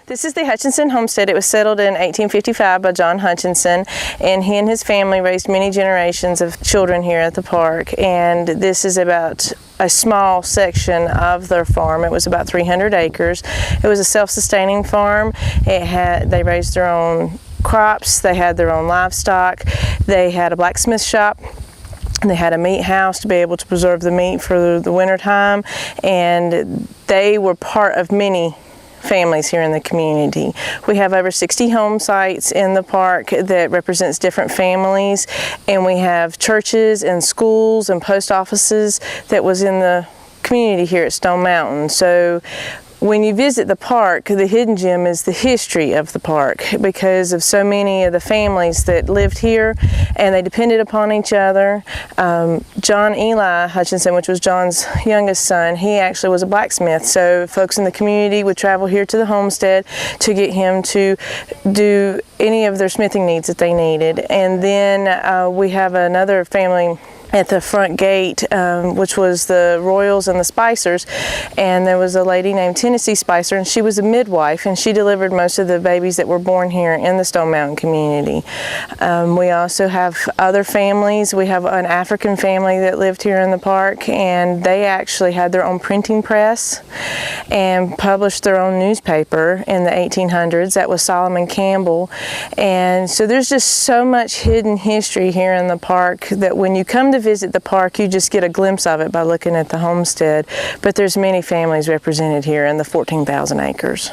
This is the Hutchinson homestead. It was settled in 1855 by John Hutchinson, and he and his family raised many generations of children here at the park. And this is about a small section of their farm. It was about 300 acres. It was a self-sustaining farm. They raised their own crops, they had their own livestock, they had a blacksmith shop, they had a meat house to be able to preserve the meat for the winter time, and they were part of many families here in the community. We have over 60 home sites in the park that represents different families, and we have churches and schools and post offices that was in the community here at Stone Mountain. So when you visit the park, the hidden gem is the history of the park, because of so many of the families that lived here and they depended upon each other. John Eli Hutchinson, which was John's youngest son, he actually was a blacksmith, so folks in the community would travel here to the homestead to get him to do any of their smithing needs that they needed. And then we have another family at the front gate, which was the Royals and the Spicers, and there was a lady named Tennessee Spicer, and she was a midwife, and she delivered most of the babies that were born here in the Stone Mountain community. We also have other families. We have an African family that lived here in the park, and they actually had their own printing press and published their own newspaper in the 1800s. That was Solomon Campbell. And so there's just so much hidden history here in the park that when you come to visit the park, you just get a glimpse of it by looking at the homestead. But there's many families represented here in the 14,000 acres.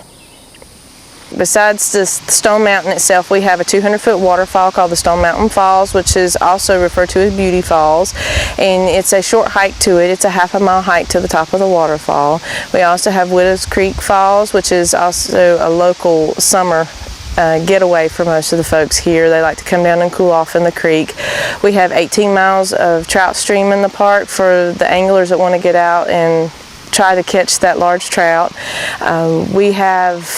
Besides the Stone Mountain itself, we have a 200-foot waterfall called the Stone Mountain Falls, which is also referred to as Beauty Falls, and it's a short hike to it. It's a half-a-mile hike to the top of the waterfall. We also have Widow's Creek Falls, which is also a local summer getaway for most of the folks here. They like to come down and cool off in the creek. We have 18 miles of trout stream in the park for the anglers that want to get out and try to catch that large trout. We have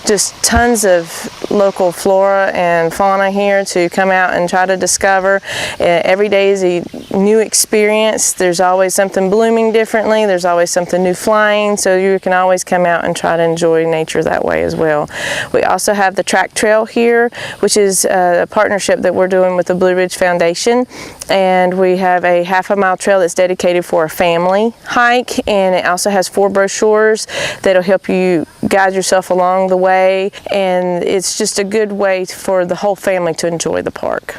just tons of local flora and fauna here to come out and try to discover. Every day is a new experience. There's always something blooming differently. There's always something new flying, so you can always come out and try to enjoy nature that way as well. We also have the track trail here, which is a partnership that we're doing with the Blue Ridge Foundation, and we have a half-a-mile trail that's dedicated for a family hike, and it also has 4 brochures that'll help you guide yourself along the way, and it's just a good way for the whole family to enjoy the park.